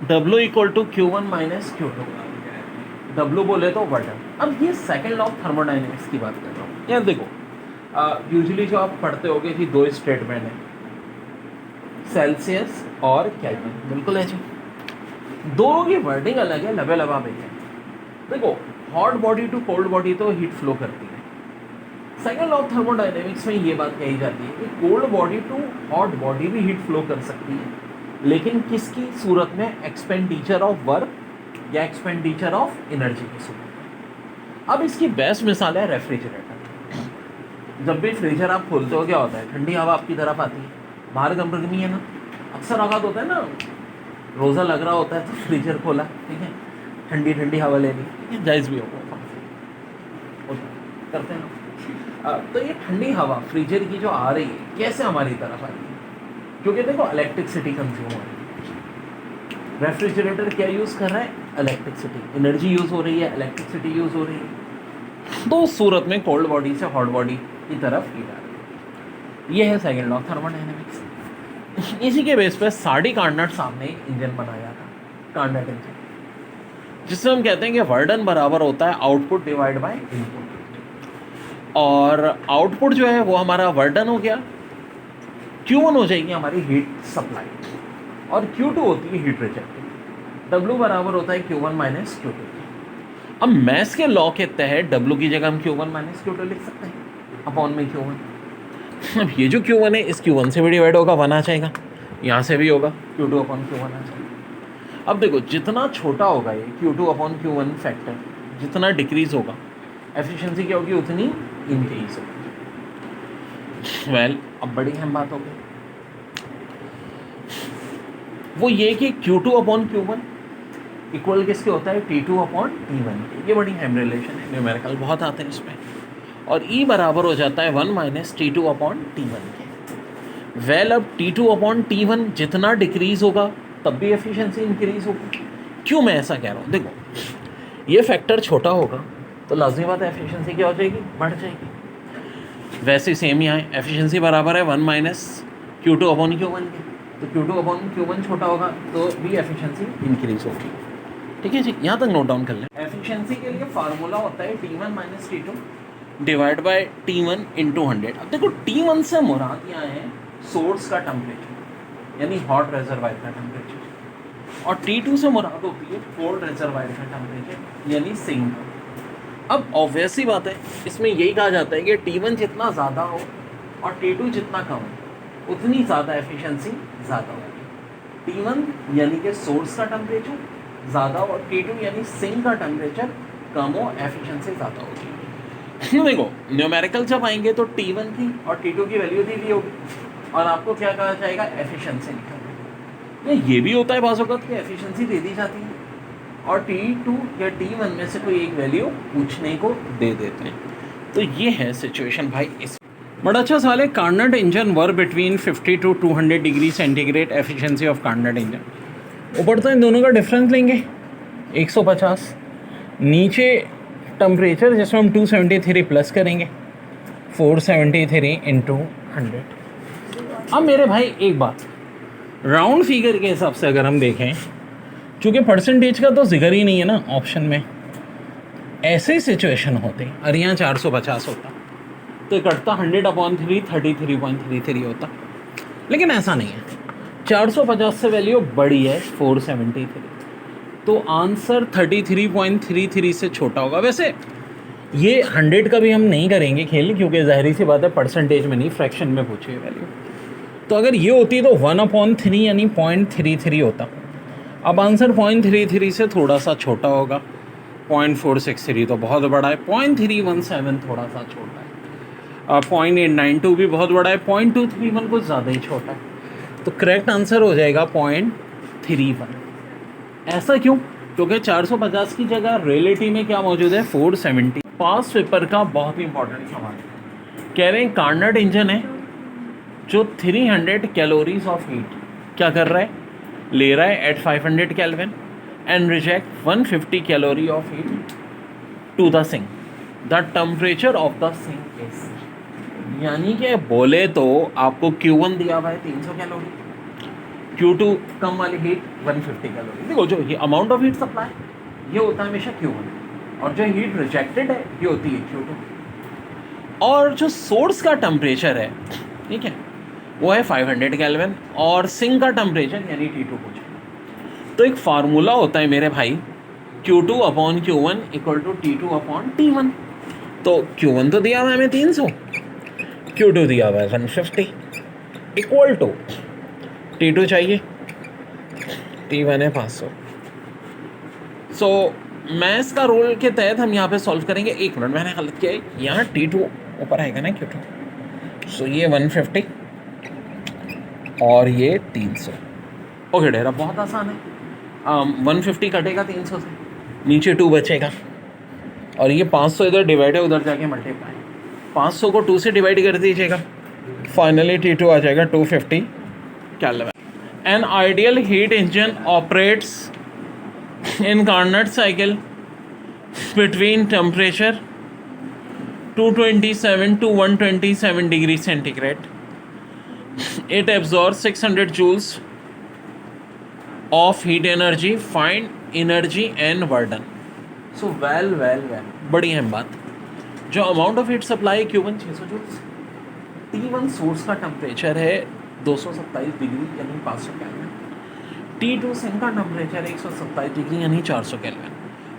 W equal to Q1 minus Q2, W बोले तो वर्डन। अब ये सेकेंड लॉ ऑफ थर्मोडाइनमिक्स की बात कर रहा हूँ। यार देखो, यूजुअली जो आप पढ़ते होगे कि दो स्टेटमेंट है, सेल्सियस और केल्विन, बिल्कुल है जी। दोनों की वर्डिंग अलग है, लेवल अब आप एक है। देखो, hot body to cold body तो हीट फ्लो करती है। सेकेंड लॉ ऑफ थर्मोडाइनमिक्स में ये बात कही जाती है कि cold body to hot body भी हीट फ्लो कर सकती है, लेकिन किसकी सूरत में? एक्सपेंडिचर ऑफ वर्क या एक्सपेंडिचर ऑफ एनर्जी की सूरत में। अब इसकी बेस्ट मिसाल है रेफ्रिजरेटर। जब भी फ्रीजर आप खोलते हो क्या होता है? ठंडी हवा आपकी तरफ आती है, बाहर गर्मी है ना। अक्सर औकात होता है ना, रोज़ा लग रहा होता है तो फ्रीजर खोला, ठीक है, ठंडी ठंडी हवा ले ली, ठीक है, जायज़ भी होगा, करते हैं ना। तो ये ठंडी हवा फ्रीजर की जो आ रही है, कैसे हमारी तरफ आ रही है? क्योंकि देखो इलेक्ट्रिसिटी कंज्यूम हो रही है। रेफ्रिजरेटर क्या यूज़ कर रहा है? इलेक्ट्रिसिटी, एनर्जी यूज़ हो रही है, इलेक्ट्रिसिटी यूज़ हो रही है। तो उस सूरत में कोल्ड बॉडी से हॉट बॉडी की तरफ हीट आ रही है। ये है सेकेंड लॉ ऑफ थर्मोडायनेमिक्स। इसी के बेस पे साड़ी कार्नट साहब ने इंजन बनाया था, कार्नट इंजन, जिससे हम कहते हैं कि वर्डन बराबर होता है आउटपुट डिवाइड बाय इनपुट। और आउटपुट जो है वो हमारा वर्डन हो गया, Q1 हो जाएगी हमारी हीट सप्लाई, और Q2 होती है हीट रिजेक्टेड। W बराबर होता है Q1 माइनस Q2। अब मैथ्स के लॉ के तहत W की जगह हम Q1 माइनस Q2 लिख सकते हैं, अपॉन में Q1। अब ये जो Q1 है इस Q1 से भी डिवाइड होगा, 1 आ जाएगा, यहाँ से भी होगा, Q2 अपॉन Q1 आ जाएगा। अब देखो, जितना छोटा होगा ये Q2 अपॉन Q1 फैक्टर, जितना डिक्रीज होगा एफिशिएंसी क्या होगी, उतनी इंक्रीज होगी। वेल, अब बड़ी अहम बात हो गई वो ये कि Q2 अपॉन Q1 इक्वल किसके होता है? T2 upon T1। ये बड़ी अहम रिलेशन है, न्यूमेरिकल बहुत आते हैं इसमें। और E बराबर हो जाता है 1 माइनस T2 अपॉन T1 के। वेल, अब T2 अपॉन T1 जितना डिक्रीज होगा तब भी एफिशिएंसी इंक्रीज होगी। क्यों मैं ऐसा कह रहा हूँ? देखो, ये फैक्टर छोटा होगा तो लाजमी बात है एफिशिएंसी क्या हो जाएगी? बढ़ जाएगी। वैसे सेम यहाँ एफिशिएंसी बराबर है 1 माइनस Q2 अपॉन Q1 के, तो Q2 अपॉन Q1 छोटा होगा तो भी एफिशिएंसी इंक्रीज होगी। ठीक है जी, यहाँ तक नोट डाउन कर लें। एफिशिएंसी के लिए फार्मूला होता है T1 minus T2 divide by T1 into 100। अब देखो, T1 से मुराद यहाँ है सोर्स का टेम्परेचर, यानी हॉट रिजर्वायर का टेम्परेचर, और T2 से मुराद होती है कोल्ड रिजर्वायर का टेम्परेचर, यानी सिंक का। अब ऑब्वियस ही बात है, इसमें यही कहा जाता है कि T1 जितना ज़्यादा हो और T2 जितना कम हो, उतनी ज़्यादा एफिशिएंसी ज़्यादा होगी। T1 यानी कि सोर्स का टेम्परेचर ज़्यादा और T2 यानी सिंक का टेम्परेचर कम हो, एफिशिएंसी ज़्यादा होगी। देखो, न्यूमेरिकल जब आएंगे तो T1 की और T2 की वैल्यू दी हुई होगी और आपको क्या कहा जाएगा? एफिशिएंसी निकालना। ये भी होता है बाज़ वक़्त कि एफिशिएंसी दे दी जाती है और T2 या T1 में से कोई एक वैल्यू पूछने को दे देते हैं। तो ये है सिचुएशन भाई। इस बड़ा अच्छा सवाल है। Carnot engine were between 50 to 200 degree centigrade efficiency of Carnot engine. ऊपर तो इन दोनों का डिफरेंस लेंगे 150, नीचे टेम्परेचर जिसमें हम 273 प्लस करेंगे 473 इंटू 100। अब मेरे भाई एक बात, राउंड फिगर के हिसाब से अगर हम देखें, चूँकि परसेंटेज का तो जिक्र ही नहीं है ना ऑप्शन में, ऐसे सिचुएशन होते, अरे यहाँ 450 होता तो कटता 100 अपॉन 3 33.33 होता, लेकिन ऐसा नहीं है। 450 से वैल्यू बड़ी है 473, तो आंसर 33.33 से छोटा होगा। वैसे ये 100 का भी हम नहीं करेंगे खेल, क्योंकि ज़ाहिर सी बात है परसेंटेज में नहीं, फ्रैक्शन में पूछी है वैल्यू। तो अगर ये होती तो 1/3 यानी 0.33 होता। अब आंसर 0.33 से थोड़ा सा छोटा होगा, 0.463 तो बहुत बड़ा है, 0.317 थोड़ा सा छोटा है, 0.892 भी बहुत बड़ा है, 0.231 कुछ ज़्यादा ही छोटा है। तो करेक्ट आंसर हो जाएगा 0.31। ऐसा क्यों? क्योंकि 450 की जगह रियलिटी में क्या मौजूद है? 470। पास पेपर का बहुत ही इंपॉर्टेंट सवाल है। कह रहे हैं कार्नट इंजन है जो 300 कैलोरीज ऑफ हीट क्या कर रहा है? ले रहा है at 500 kelvin and reject 150 calorie of heat to the sink. The temperature of the sink is, यानी कि बोले तो आपको Q1 दिया हुआ है 300 कैलोरी, Q2 कम वाली हीट 150 कैलोरी। देखो जो ये अमाउंट ऑफ हीट सप्लाई ये होता है हमेशा Q1 और जो हीट रिजेक्टेड है ये होती है Q2। और जो सोर्स का टेम्परेचर है, ठीक है, वो है 500 केल्विन और सिंक का टेम्परेचर यानी T2 कुछ है। तो एक फार्मूला होता है मेरे भाई Q2 upon Q1 equal to T2 upon T1। तो Q1 तो दिया हुआ है हमें 300, Q2 दिया हुआ है 150 इक्वल टू T2 चाहिए, T1 है 500। सो मैथ्स का रूल के तहत हम यहाँ पे सॉल्व करेंगे। एक मिनट, मैंने गलत किया है, यहाँ T2 ऊपर आएगा ना Q2। सो ये 150 और ये 300। ओके डेरा, बहुत आसान है। 150 कटेगा 300 से, नीचे 2 बचेगा और ये 500 इधर डिवाइड है, उधर जाके मल्टीप्लाई। 500 को 2 से डिवाइड कर दीजिएगा, फाइनली T2 आ जाएगा 250 kelvin. An ideal heat engine operates in Carnot cycle between temperature 227 to 127 degrees centigrade. It absorbs 600 joules of heat energy. Find energy and burden. So well, बड़ी अहम बात, जो amount of heat supply Q1 600 joules, T1 source का temperature है 227 degree यानी 500 kelvin, T2 sink का temperature 127 degree यानी 400 kelvin.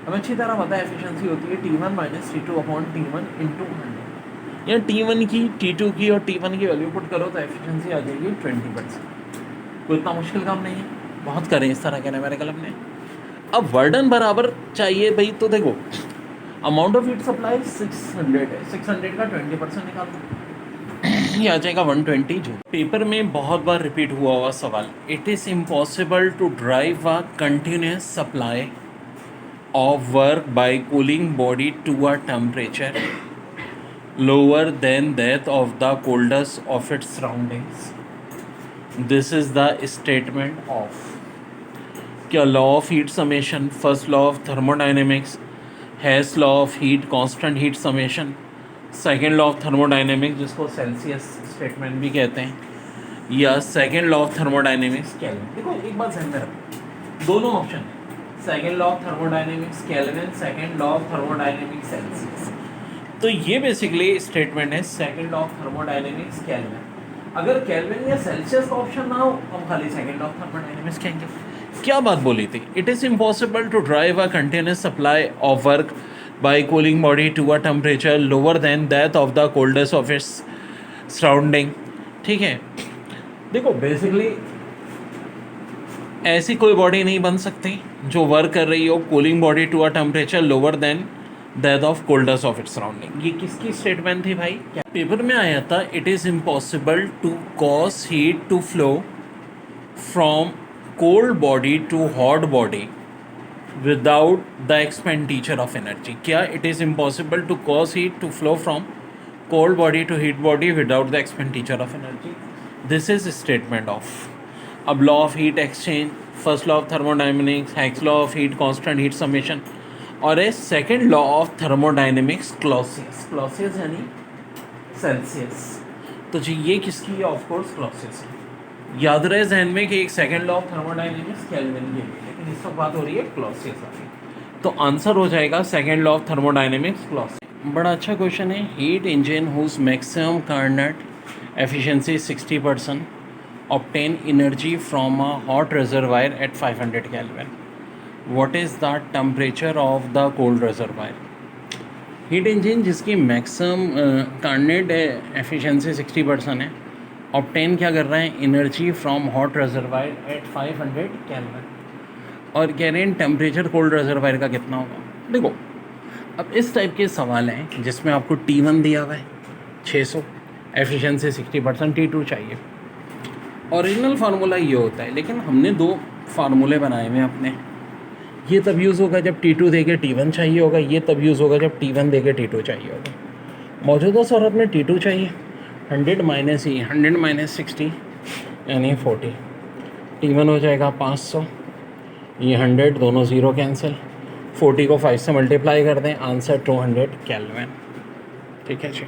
हमें अच्छी तरह पता है एफिशिएंसी होती है T1 minus T2 upon T1 into 100। या T1 की, T2 की और T1 की वैल्यू पुट करो तो एफिशिएंसी आ जाएगी 20%। कोई इतना मुश्किल काम नहीं है, बहुत करें इस तरह के न्यूमेरिकल अपने। अब वर्डन बराबर चाहिए भाई, तो देखो अमाउंट ऑफ हीट सप्लाई 600 है, 600 का 20% निकाल दो, ये आ जाएगा 120 जूल। पेपर में बहुत बार रिपीट हुआ सवाल, it is impossible to drive a continuous supply of work by cooling body to a temperature lower than that of the coldest of its surroundings. This is the statement of क्या law of heat summation, first law of thermodynamics, Hess law of heat, constant heat summation, second law of thermodynamics जिसको Celsius statement भी कहते हैं, या second law of thermodynamics Kelvin. देखो एक बात ध्यान में रखो, दोनों ऑप्शन है, second law of thermodynamics kelvin, second law of thermodynamics Celsius. तो ये बेसिकली स्टेटमेंट है second law of thermodynamics kelvin. अगर केल्विन या सेल्सियस का ऑप्शन ना हो, हम खाली सेकेंड लॉ ऑफ थर्मोडाइनमिक्स कहेंगे। क्या बात बोली थी, it is impossible to drive a continuous supply of work by cooling body to a temperature lower than that of the coldest of its surrounding। ठीक है, देखो बेसिकली ऐसी कोई बॉडी नहीं बन सकती जो वर्क कर रही हो cooling body to a temperature lower than that of coldest of its surrounding. ये किसकी स्टेटमेंट थी भाई? क्या पेपर में आया था? It is impossible to cause heat to flow from cold body to hot body without the expenditure of energy। क्या it is impossible to cause heat to flow from cold body to heat body without the expenditure of energy? This is a statement of अब law of heat exchange, first law of thermodynamics, Hacke's law of heat constant heat summation और a second law of thermodynamics Clausius यानी Celsius. तो जी ये किसकी है? Of course Clausius है। याद रहे जहन में कि एक second law of thermodynamics kelvin की है, लेकिन इस वक्त बात हो रही है क्लॉसियस की। तो आंसर हो जाएगा second law of thermodynamics Clausius. बड़ा अच्छा क्वेश्चन है। Heat engine whose maximum Carnot efficiency 60% obtain energy from a hot reservoir at 500 kelvin. What is the temperature of the cold reservoir? Heat engine जिसकी maximum Carnot efficiency 60% है, obtain क्या कर रहे हैं? Energy from hot reservoir at 500 kelvin. और कह रहे हैं टेम्परेचर कोल्ड रिजर्वायर का कितना होगा? देखो अब इस टाइप के सवाल हैं जिसमें आपको T1 दिया हुआ है 600, एफिशिएंसी 60%, T2 चाहिए। ओरिजिनल फार्मूला ये होता है, लेकिन हमने 2 फार्मूले बनाए हुए हैं अपने। ये तब यूज़ होगा जब T2 देके T1 चाहिए होगा, ये तब यूज़ होगा जब T1 देके T2 चाहिए होगा। मौजूदा सूरत में T2 चाहिए, 100 माइनस 100 माइनस 60 यानी 40, T1 हो जाएगा 500, ये 100 दोनों ज़ीरो कैंसिल, 40 को 5 से मल्टीप्लाई कर दें, आंसर 200 केल्विन। ठीक है जी।